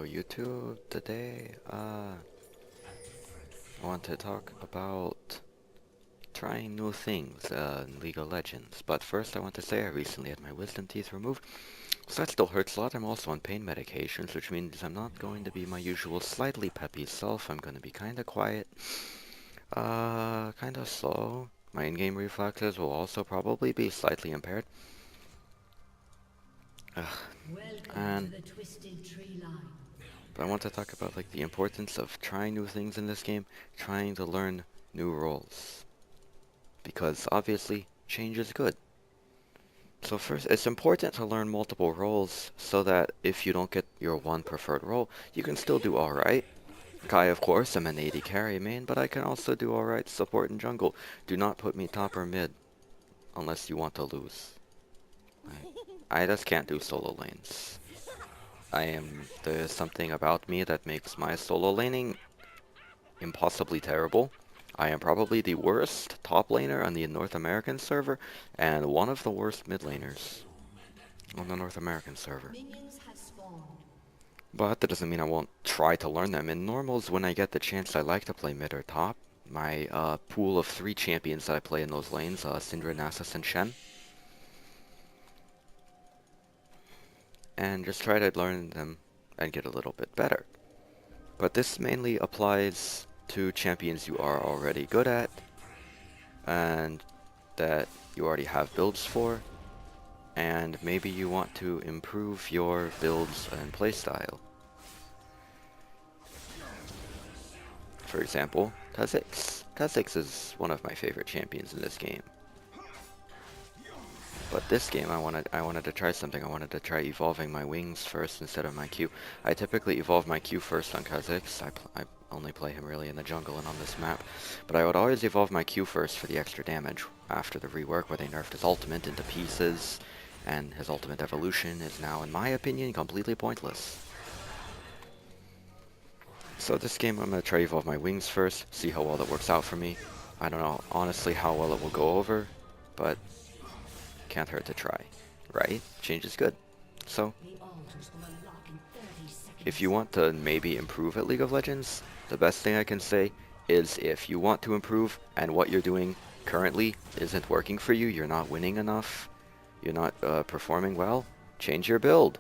YouTube. Today, I want to talk about trying new things in League of Legends. But first I want to say I recently had my wisdom teeth removed, so that still hurts a lot. I'm also on pain medications, which means I'm not going to be my usual slightly peppy self. I'm going to be kinda quiet, kinda slow. My in-game reflexes will also probably be slightly impaired. Ugh. Welcome to And the Twisted Tree Line. but I want to talk about like the importance of trying new things in this game, trying to learn new roles. Because obviously, change is good. So first, it's important to learn multiple roles so that if you don't get your one preferred role, you can still do alright. I, of course, am an AD carry main, but I can also do alright support and jungle. Do not put me top or mid, unless you want to lose. I just can't do solo lanes. There's something about me that makes my solo laning impossibly terrible. I am probably the worst top laner on the North American server, and one of the worst mid laners on the North American server. Minions have spawned. But that doesn't mean I won't try to learn them. In normals, when I get the chance, I like to play mid or top. My pool of 3 champions that I play in those lanes, Syndra, Nasus, and Shen. And just try to learn them and get a little bit better. But this mainly applies to champions you are already good at, and that you already have builds for, and maybe you want to improve your builds and playstyle. For example, Kha'Zix. Kha'Zix is one of my favorite champions in this game. But this game, I wanted to try something. I wanted to try evolving my wings first instead of my Q. I typically evolve my Q first on Kha'Zix. I only play him really in the jungle and on this map. But I would always evolve my Q first for the extra damage after the rework where they nerfed his ultimate into pieces. And his ultimate evolution is now, in my opinion, completely pointless. So this game I'm going to try evolve my wings first, see how well that works out for me. I don't know honestly how well it will go over, but can't hurt to try, right? Change is good. So, if you want to maybe improve at League of Legends, the best thing I can say is if you want to improve and what you're doing currently isn't working for you, you're not winning enough, you're not performing well, change your build.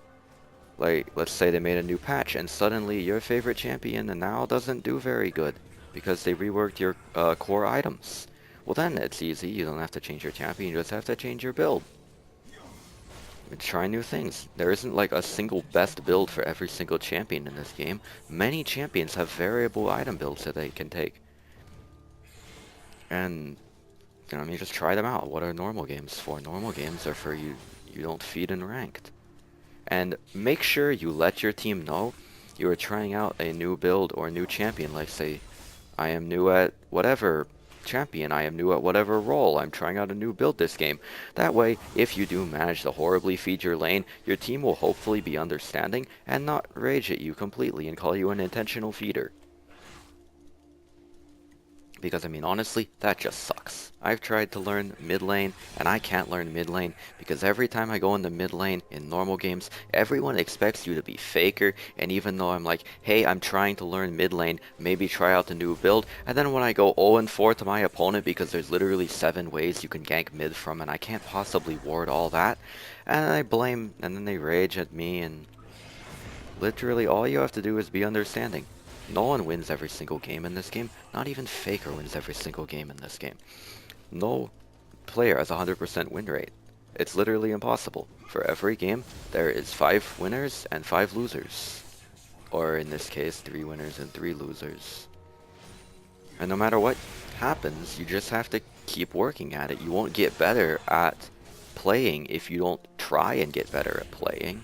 Like, let's say they made a new patch and suddenly your favorite champion now doesn't do very good because they reworked your core items. Well then, it's easy, you don't have to change your champion, you just have to change your build. Try new things. There isn't like a single best build for every single champion in this game. Many champions have variable item builds that they can take. And, you know, I mean, just try them out. What are normal games for? Normal games are for you don't feed in ranked. And make sure you let your team know you are trying out a new build or new champion. Like, say, I am new at whatever champion, I am new at whatever role, I'm trying out a new build this game. That way, if you do manage to horribly feed your lane, your team will hopefully be understanding and not rage at you completely and call you an intentional feeder. Because, I mean, honestly, that just sucks. I've tried to learn mid lane, and I can't learn mid lane, because every time I go into mid lane in normal games, everyone expects you to be faker, and even though I'm like, hey, I'm trying to learn mid lane, maybe try out the new build, and then when I go 0-4 to my opponent because there's literally 7 ways you can gank mid from, and I can't possibly ward all that, and then they rage at me, and literally all you have to do is be understanding. No one wins every single game in this game. Not even Faker wins every single game in this game. No player has a 100% win rate. It's literally impossible. For every game, there is 5 winners and 5 losers. Or in this case, 3 winners and 3 losers. And no matter what happens, you just have to keep working at it. You won't get better at playing if you don't try and get better at playing.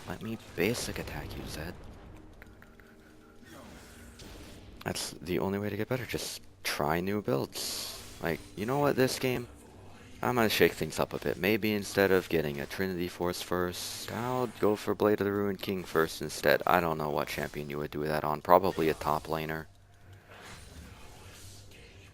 Let me basic attack you, Zed. That's the only way to get better. Just try new builds. Like, you know what, this game? I'm gonna shake things up a bit. Maybe instead of getting a Trinity Force first, I'll go for Blade of the Ruined King first instead. I don't know what champion you would do that on. Probably a top laner.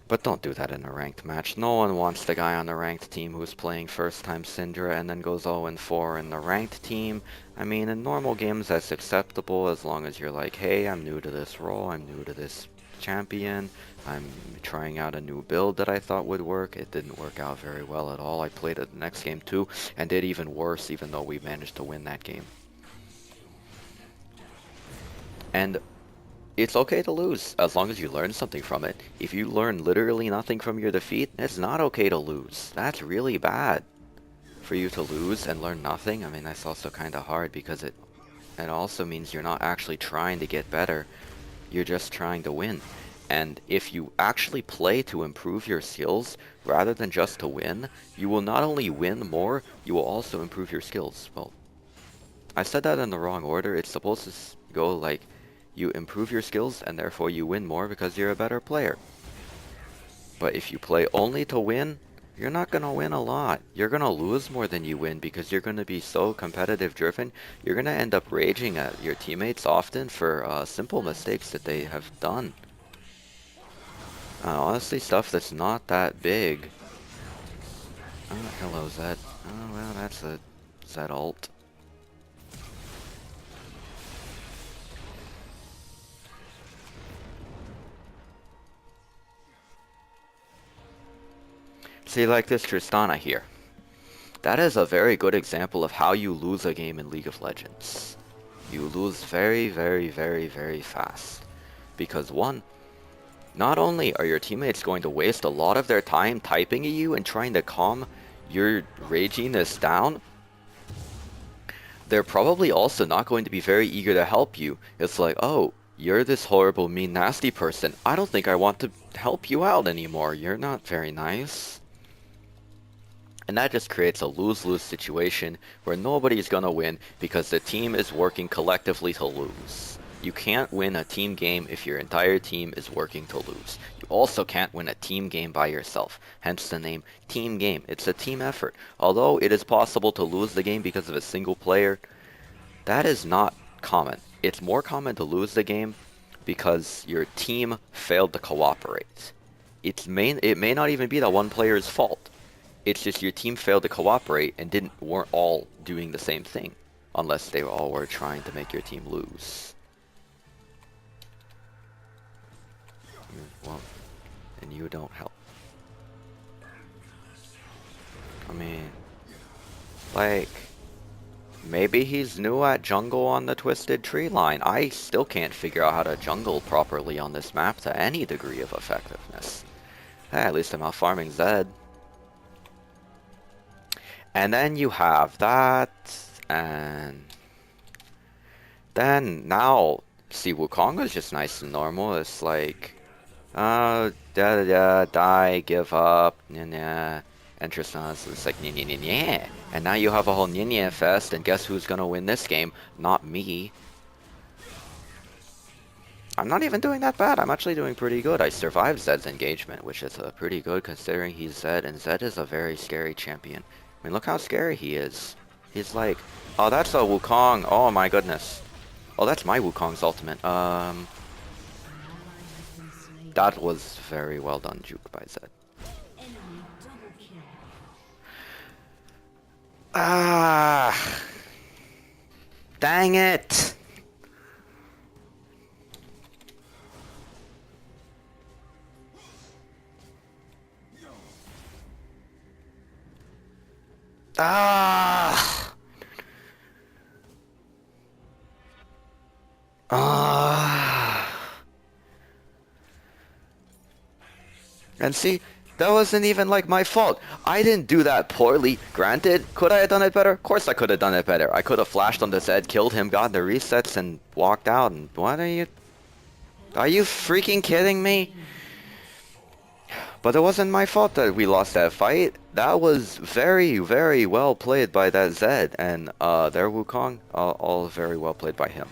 But don't do that in a ranked match. No one wants the guy on the ranked team who's playing first time Syndra and then goes 0-4 in the ranked team. I mean, in normal games that's acceptable as long as you're like, hey, I'm new to this role, I'm new to this champion, I'm trying out a new build that I thought would work. It didn't work out very well at all. I played it the next game too and did even worse even though we managed to win that game. And it's okay to lose, as long as you learn something from it. If you learn literally nothing from your defeat, it's not okay to lose. That's really bad. For you to lose and learn nothing, I mean, that's also kind of hard because it also means you're not actually trying to get better. You're just trying to win. And if you actually play to improve your skills, rather than just to win, you will not only win more, you will also improve your skills. Well, I said that in the wrong order. It's supposed to go like, you improve your skills and therefore you win more because you're a better player. But if you play only to win, you're not going to win a lot. You're going to lose more than you win because you're going to be so competitive driven. You're going to end up raging at your teammates often for simple mistakes that they have done. Honestly, stuff that's not that big. Oh, hello Zed. Oh, well, that's a Zed ult. See, like this Tristana here. That is a very good example of how you lose a game in League of Legends. You lose very, very, very, very fast. Because one, not only are your teammates going to waste a lot of their time typing at you and trying to calm your raginess down, they're probably also not going to be very eager to help you. It's like, oh, you're this horrible, mean, nasty person. I don't think I want to help you out anymore. You're not very nice. And that just creates a lose-lose situation where nobody's gonna win because the team is working collectively to lose. You can't win a team game if your entire team is working to lose. You also can't win a team game by yourself, hence the name team game. It's a team effort. Although it is possible to lose the game because of a single player, that is not common. It's more common to lose the game because your team failed to cooperate. It may not even be that one player's fault. It's just your team failed to cooperate and weren't all doing the same thing, unless they all were trying to make your team lose. Well, and you don't help. I mean, like, maybe he's new at jungle on the Twisted Tree line. I still can't figure out how to jungle properly on this map to any degree of effectiveness. Hey, at least I'm out farming Zed. And then you have that, and then now, see, Wukong is just nice and normal. It's like, die, give up, nya. And Tristan's it's like, nya. And now you have a whole nya fest, and guess who's gonna win this game? Not me. I'm not even doing that bad. I'm actually doing pretty good. I survived Zed's engagement, which is pretty good considering he's Zed, and Zed is a very scary champion. I mean, look how scary he is. He's like, oh, that's a Wukong. Oh my goodness. Oh, that's my Wukong's ultimate. That was very well done, juke by Zed. Ah, dang it. Ah! Ah! And see, that wasn't even like my fault. I didn't do that poorly. Granted, could I have done it better? Of course I could have done it better. I could have flashed on the Zed, killed him, got the resets, and walked out. And what are you... Are you freaking kidding me? But it wasn't my fault that we lost that fight. That was very, very well played by that Zed, and their Wukong, all very well played by him.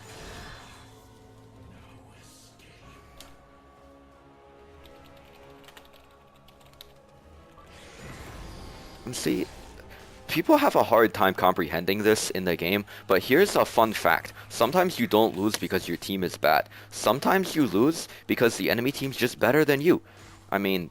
And see, people have a hard time comprehending this in the game, but here's a fun fact. Sometimes you don't lose because your team is bad. Sometimes you lose because the enemy team's just better than you. I mean,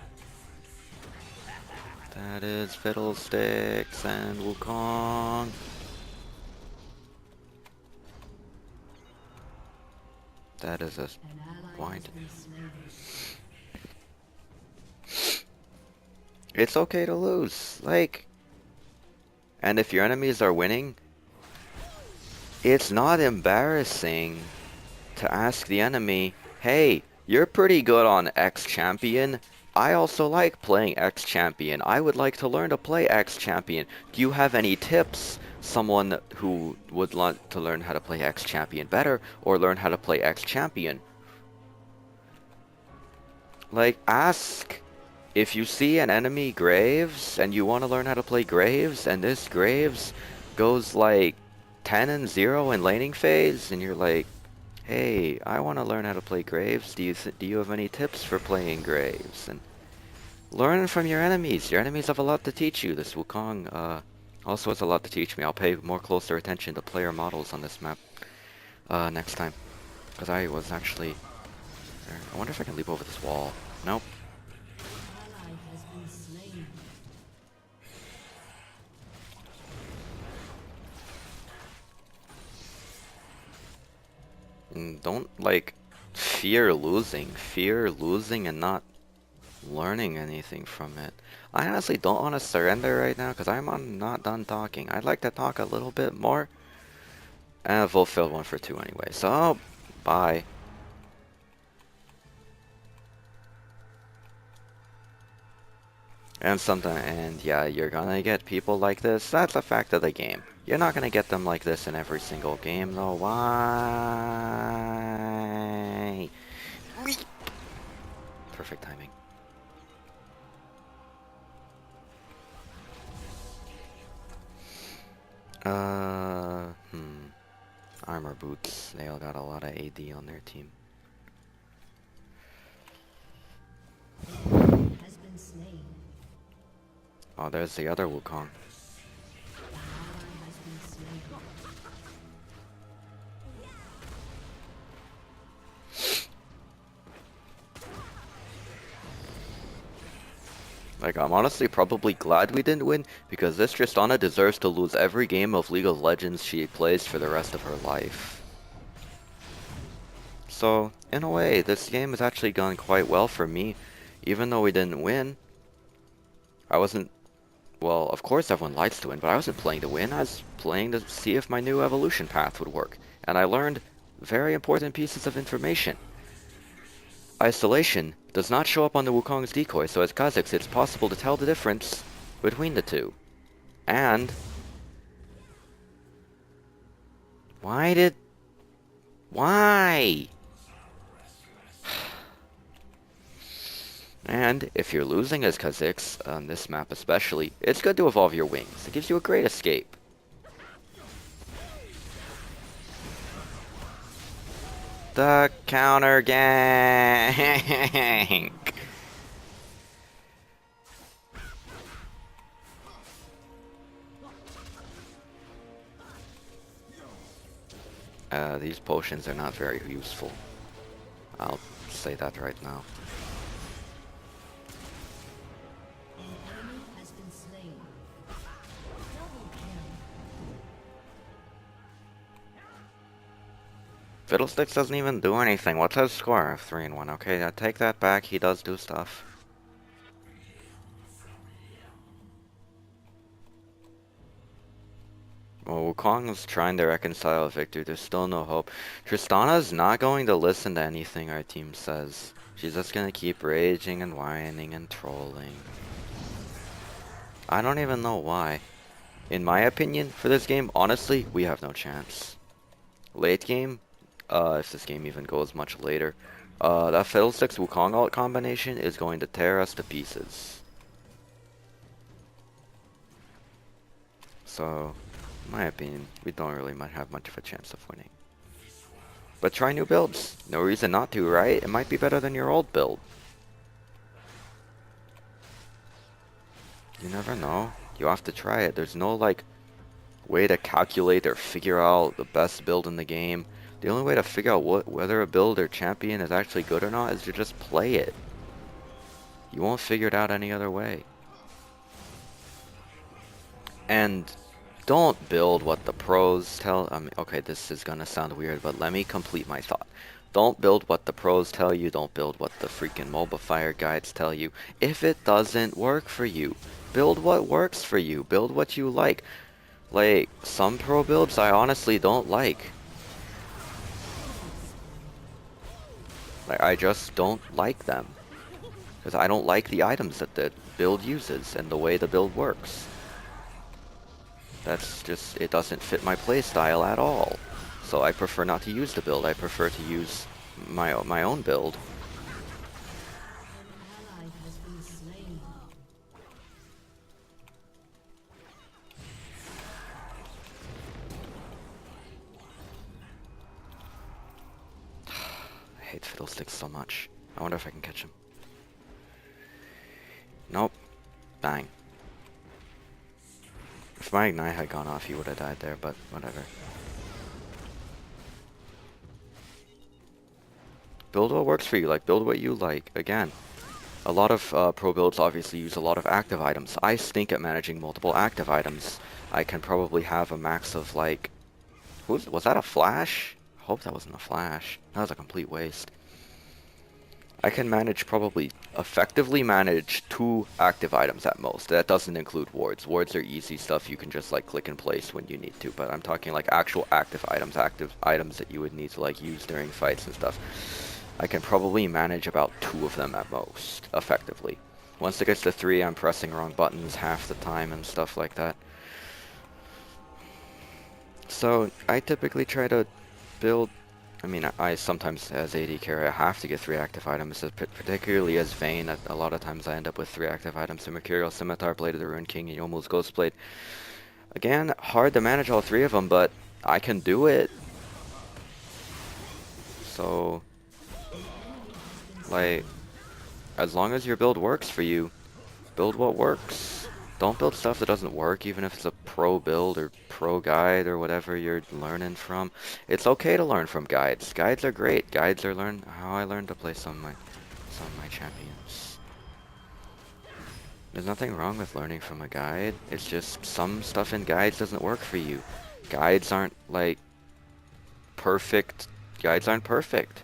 Fiddlesticks and Wukong. That is a An ally has point. been slain. It's okay to lose. Like, and if your enemies are winning, it's not embarrassing to ask the enemy, hey, you're pretty good on X champion. I also like playing X champion. I would like to learn to play X champion. Do you have any tips? Someone who would like to learn how to play X champion better or learn how to play X champion. Like, ask if you see an enemy Graves and you want to learn how to play Graves and this Graves goes like 10 and 0 in laning phase and you're like, hey, I want to learn how to play Graves. Do you have any tips for playing Graves? And learn from your enemies. Your enemies have a lot to teach you. This Wukong also has a lot to teach me. I'll pay more closer attention to player models on this map next time. Because I was actually... I wonder if I can leap over this wall. Nope. Ally has been slain. Don't, like, fear losing. Fear losing and not learning anything from it. I honestly don't want to surrender right now because not done talking. I'd like to talk a little bit more. And I've fulfilled 1 for 2 anyway, so bye. And yeah, you're gonna get people like this. That's a fact of the game. You're not gonna get them like this in every single game though. Why? Perfect timing. Uh, hmm. Armor boots. They all got a lot of AD on their team. Has been slain. Oh, there's the other Wukong. An ally has been slain. Like, I'm honestly probably glad we didn't win, because this Tristana deserves to lose every game of League of Legends she plays for the rest of her life. So, in a way, this game has actually gone quite well for me. Even though we didn't win, I wasn't... Well, of course everyone likes to win, but I wasn't playing to win. I was playing to see if my new evolution path would work. And I learned very important pieces of information. Isolation does not show up on the Wukong's decoy, so as Kha'Zix it's possible to tell the difference between the two. And... Why? And if you're losing as Kha'Zix, on this map especially, it's good to evolve your wings. It gives you a great escape. The counter gank! These potions are not very useful. I'll say that right now. An enemy has been slain. Double kill. Fiddlesticks doesn't even do anything. What's his score? 3-1. Okay, I take that back. He does do stuff. Well, Wukong's trying to reconcile Victor. There's still no hope. Tristana's not going to listen to anything our team says. She's just gonna keep raging and whining and trolling. I don't even know why. In my opinion, for this game, honestly, we have no chance. Late game, if this game even goes much later, that Fiddlesticks Wukong ult combination is going to tear us to pieces. So, in my opinion, we don't really have much of a chance of winning. But try new builds. No reason not to, right? It might be better than your old build. You never know. You have to try it. There's no, like, way to calculate or figure out the best build in the game. The only way to figure out whether a build or champion is actually good or not is to just play it. You won't figure it out any other way. And don't build what the pros tell. Okay, this is gonna sound weird, but let me complete my thought. Don't build what the pros tell you. Don't build what the freaking MOBA Fire guides tell you. If it doesn't work for you, build what works for you. Build what you like. Like, some pro builds I honestly don't like. Like, I just don't like them. Because I don't like the items that the build uses and the way the build works. That's just, it doesn't fit my playstyle at all. So I prefer not to use the build. I prefer to use my own build. Ally has been slain. I hate Fiddlesticks so much. I wonder if I can catch him. Nope. Bang. If my Ignite had gone off, he would have died there, but whatever. Build what works for you, like, build what you like. Again, a lot of pro builds obviously use a lot of active items. I stink at managing multiple active items. I can probably have a max of, like... was that a flash? I hope that wasn't a flash. That was a complete waste. I can probably effectively manage 2 active items at most. That doesn't include wards. Wards are easy stuff you can just like click and place when you need to, but I'm talking like actual active items that you would need to like use during fights and stuff. I can probably manage about 2 of them at most, effectively. Once it gets to 3, I'm pressing wrong buttons half the time and stuff like that. So I typically try to build... I mean, I sometimes, as AD carry, I have to get 3 active items, particularly as Vayne. A lot of times I end up with 3 active items: the Mercurial Scimitar, Blade of the Ruined King, and Yomu's Ghostblade. Again, hard to manage all 3 of them, but I can do it. So, like, as long as your build works for you, build what works. Don't build stuff that doesn't work, even if it's a pro build or pro guide or whatever you're learning from. It's okay to learn from guides. Guides are great. Guides are how I learned to play some of my champions. There's nothing wrong with learning from a guide. It's just some stuff in guides doesn't work for you. Guides aren't like perfect. Guides aren't perfect.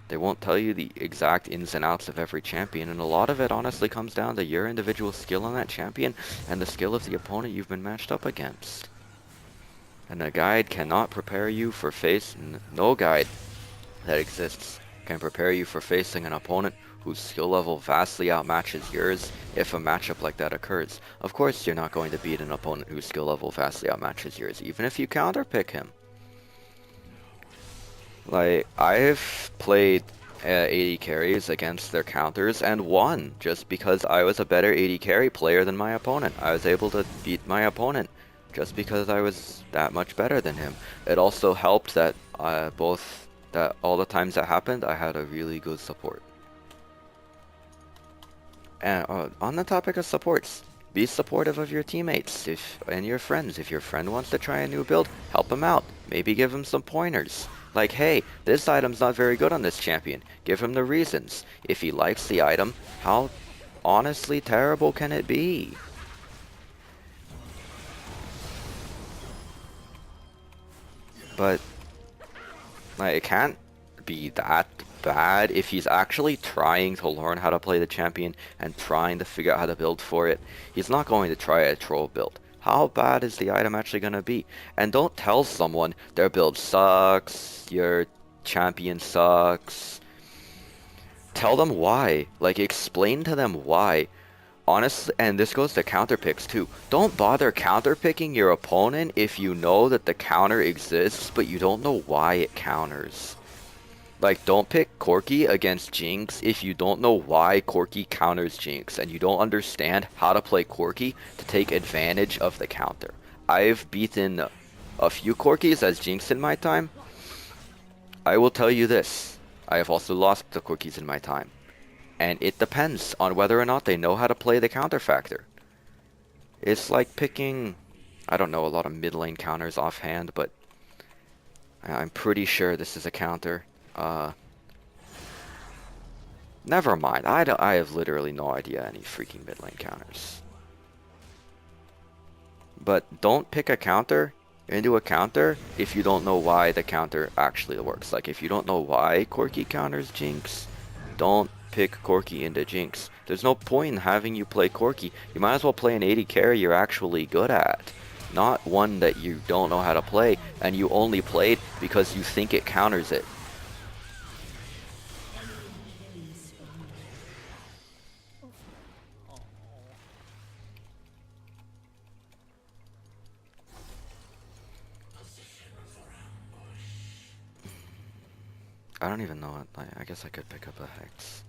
They won't tell you the exact ins and outs of every champion, and a lot of it honestly comes down to your individual skill on that champion and the skill of the opponent you've been matched up against. And a guide cannot prepare you for no guide that exists can prepare you for facing an opponent whose skill level vastly outmatches yours if a matchup like that occurs. Of course you're not going to beat an opponent whose skill level vastly outmatches yours, even if you counterpick him. Like, I've played AD carries against their counters and won just because I was a better AD carry player than my opponent. I was able to beat my opponent just because I was that much better than him. It also helped that all the times that happened, I had a really good support. And on the topic of supports, be supportive of your teammates and your friends. If your friend wants to try a new build, help him out. Maybe give him some pointers. Like, hey, this item's not very good on this champion. Give him the reasons. If he likes the item, how honestly terrible can it be? But, like, it can't be that bad if he's actually trying to learn how to play the champion and trying to figure out how to build for it. He's not going to try a troll build. How bad is the item actually going to be? And don't tell someone their build sucks, your champion sucks. Tell them why. Like, explain to them why. Honestly, and this goes to counter picks too. Don't bother counter picking your opponent if you know that the counter exists, but you don't know why it counters. Like, don't pick Corki against Jinx if you don't know why Corki counters Jinx and you don't understand how to play Corki to take advantage of the counter. I've beaten a few Corkis as Jinx in my time. I will tell you this. I have also lost the Corkis in my time. And it depends on whether or not they know how to play the counter factor. It's like picking... I don't know a lot of mid lane counters offhand, but I'm pretty sure this is a counter. Never mind. I have literally no idea any freaking mid lane counters. But don't pick a counter into a counter if you don't know why the counter actually works. Like if you don't know why Corki counters Jinx, don't pick Corki into Jinx. There's no point in having you play Corki. You might as well play an 80 carry you're actually good at. Not one that you don't know how to play and you only played because you think it counters it. I don't even know what, I guess I could pick up a Hex.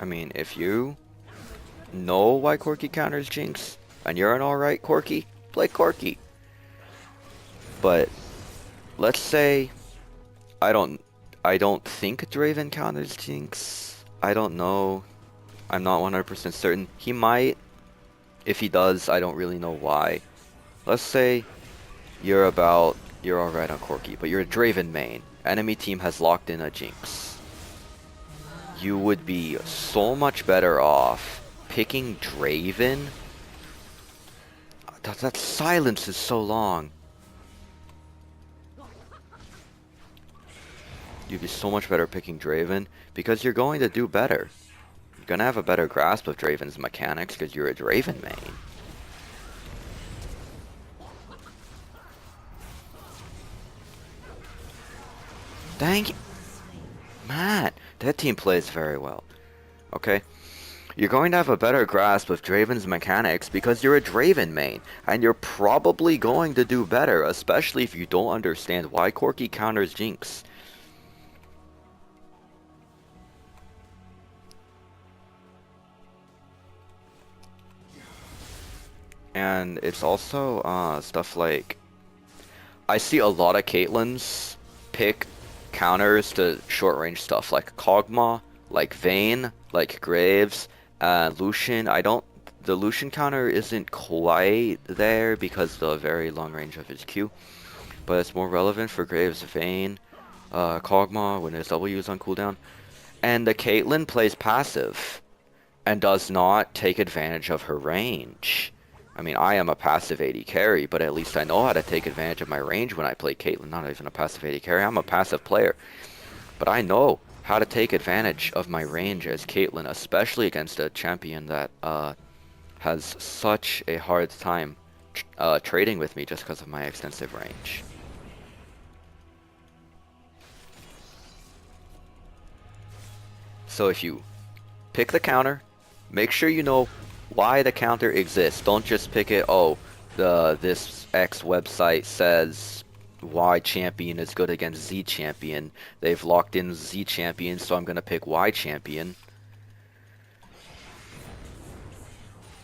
I mean, if you know why Corki counters Jinx, and you're an alright Corki, play Corki. But let's say I don't think Draven counters Jinx. I don't know. I'm not 100% certain. He might. If he does, I don't really know why. Let's say you're alright on Corki, but you're a Draven main. Enemy team has locked in a Jinx. You would be so much better off picking Draven. That silence is so long. You'd be so much better picking Draven because you're going to do better. You're going to have a better grasp of Draven's mechanics because you're a Draven main. Dang it. Man, that team plays very well. Okay? You're going to have a better grasp of Draven's mechanics because you're a Draven main, and you're probably going to do better, especially if you don't understand why Corki counters Jinx. And it's also stuff like, I see a lot of Caitlyn's pick counters to short range stuff like Kog'Maw, like Vayne, like Graves, Lucian. The Lucian counter isn't quite there because the very long range of his Q, but it's more relevant for Graves, Vayne, Kog'Maw when his W is on cooldown. And the Caitlyn plays passive and does not take advantage of her range. I mean, I am a passive AD carry, but at least I know how to take advantage of my range when I play Caitlyn. Not even a passive AD carry, I'm a passive player. But I know how to take advantage of my range as Caitlyn, especially against a champion that has such a hard time trading with me just because of my extensive range. So if you pick the counter, make sure you know why the counter exists. Don't just pick it, oh, this X website says Y champion is good against Z champion. They've locked in Z champion, so I'm gonna pick Y champion.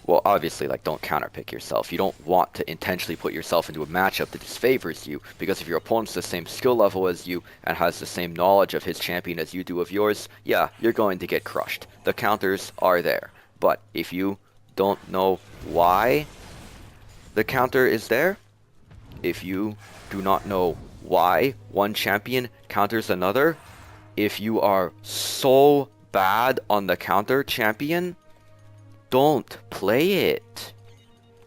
Well, obviously, like, don't counterpick yourself. You don't want to intentionally put yourself into a matchup that disfavors you, because if your opponent's the same skill level as you and has the same knowledge of his champion as you do of yours, yeah, you're going to get crushed. The counters are there. But if you don't know why the counter is there, if you do not know why one champion counters another, if you are so bad on the counter champion, don't play it.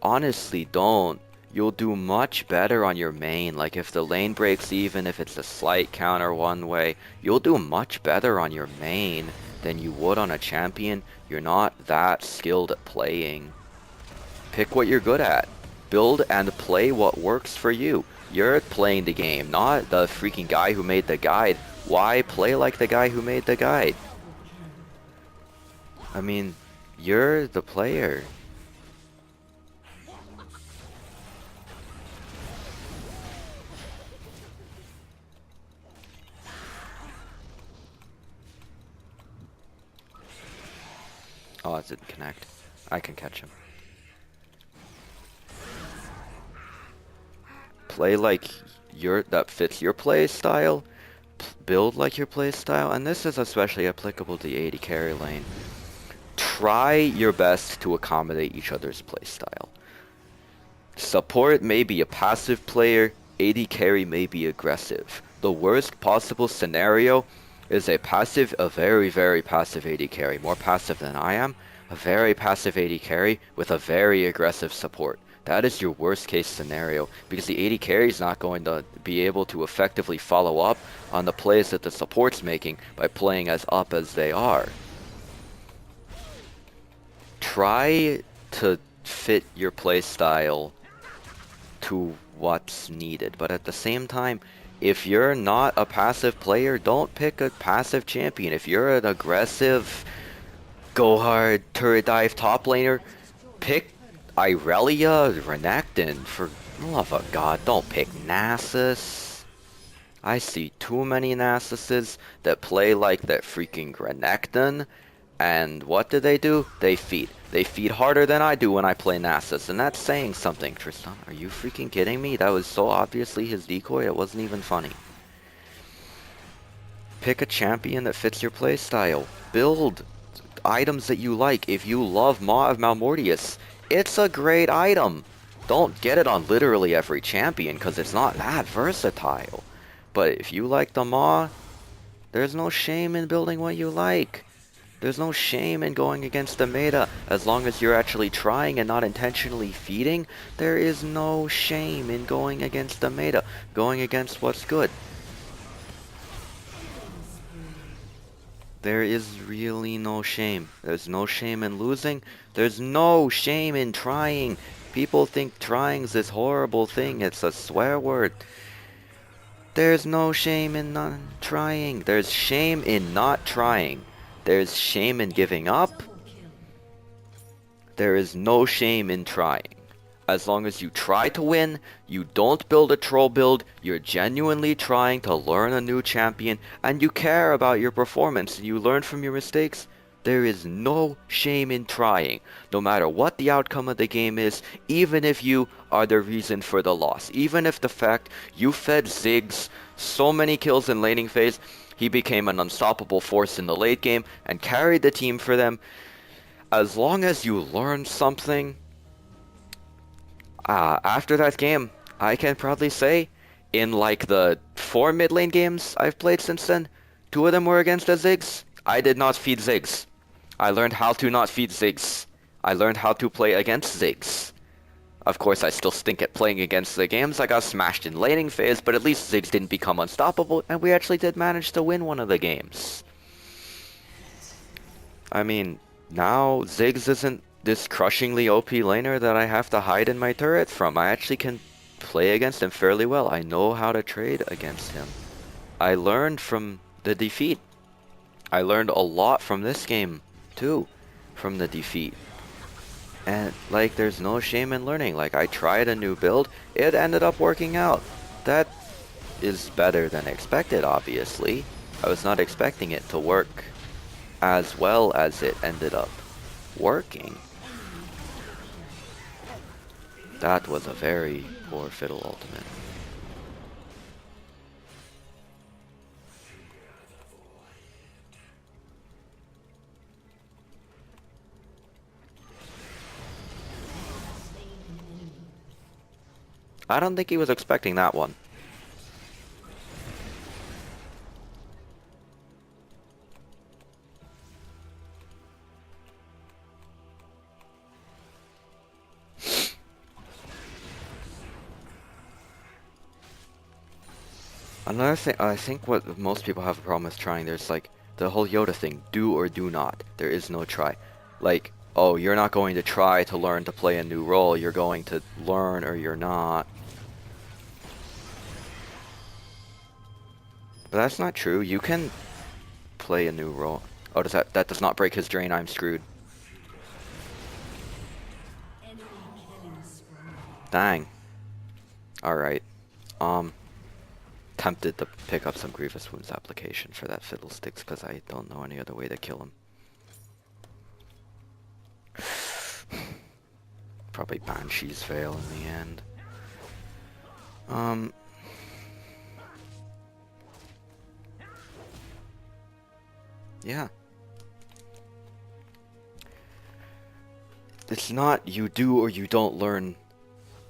Honestly, don't. You'll do much better on your main. Like if the lane breaks even, if it's a slight counter one way, you'll do much better on your main than you would on a champion you're not that skilled at playing. Pick what you're good at. Build and play what works for you. You're playing the game, not the freaking guy who made the guide. Why play like the guy who made the guide? I mean, you're the player. Oh, it didn't connect. I can catch him. Play like that fits your play style. Build like your play style, and this is especially applicable to the AD carry lane. Try your best to accommodate each other's play style. Support may be a passive player, AD carry may be aggressive. The worst possible scenario is a very, very passive AD carry, more passive than I am, a very passive AD carry with a very aggressive support. That is your worst case scenario because the AD carry is not going to be able to effectively follow up on the plays that the support's making by playing as up as they are. Try to fit your playstyle to what's needed. But at the same time, if you're not a passive player, don't pick a passive champion. If you're an aggressive, go hard, turret dive top laner, pick Irelia, Renekton. For the love of God, don't pick Nasus. I see too many Nasuses that play like that freaking Renekton. And what do? They feed. They feed harder than I do when I play Nasus, and that's saying something. Tristan, are you freaking kidding me? That was so obviously his decoy, it wasn't even funny. Pick a champion that fits your playstyle. Build items that you like. If you love Maw of Malmortius, it's a great item. Don't get it on literally every champion, because it's not that versatile. But if you like the Maw, there's no shame in building what you like. There's no shame in going against the meta. As long as you're actually trying and not intentionally feeding, there is no shame in going against the meta. Going against what's good. There is really no shame. There's no shame in losing. There's no shame in trying. People think trying's this horrible thing. It's a swear word. There's no shame in not trying. There's shame in not trying. There's shame in giving up. There is no shame in trying. As long as you try to win, you don't build a troll build, you're genuinely trying to learn a new champion, and you care about your performance, and you learn from your mistakes, there is no shame in trying, no matter what the outcome of the game is, even if you are the reason for the loss. Even if the fact you fed Ziggs so many kills in laning phase, he became an unstoppable force in the late game and carried the team for them. As long as you learn something, after that game, I can proudly say, in like the 4 mid lane games I've played since then, 2 of them were against the Ziggs. I did not feed Ziggs. I learned how to not feed Ziggs. I learned how to play against Ziggs. Of course, I still stink at playing against the games. I got smashed in laning phase, but at least Ziggs didn't become unstoppable, and we actually did manage to win one of the games. I mean, now Ziggs isn't this crushingly OP laner that I have to hide in my turret from. I actually can play against him fairly well. I know how to trade against him. I learned from the defeat. I learned a lot from this game, too, from the defeat. And, like, there's no shame in learning. Like, I tried a new build, it ended up working out. That is better than expected, obviously. I was not expecting it to work as well as it ended up working. That was a very poor Fiddle ultimate. I don't think he was expecting that one. Another thing, I think what most people have a problem with trying, there's like the whole Yoda thing, do or do not. There is no try. Like, oh, you're not going to try to learn to play a new role, you're going to learn or you're not. But that's not true. You can play a new role. Oh, that does not break his drain, I'm screwed. Dang. Alright. Tempted to pick up some Grievous Wounds application for that Fiddlesticks because I don't know any other way to kill him. Probably Banshee's Veil in the end. Yeah. It's not you do or you don't learn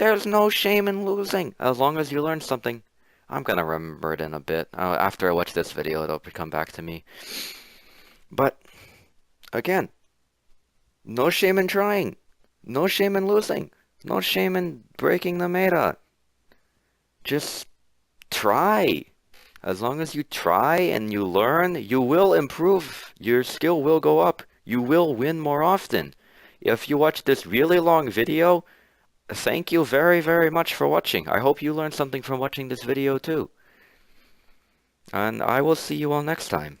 There's no shame in losing, as long as you learn something. I'm gonna remember it in a bit. After I watch this video, it'll come back to me. But, again, no shame in trying. No shame in losing. No shame in breaking the meta. Just try. As long as you try and you learn, you will improve. Your skill will go up. You will win more often. If you watch this really long video, thank you very, very much for watching. I hope you learned something from watching this video too. And I will see you all next time.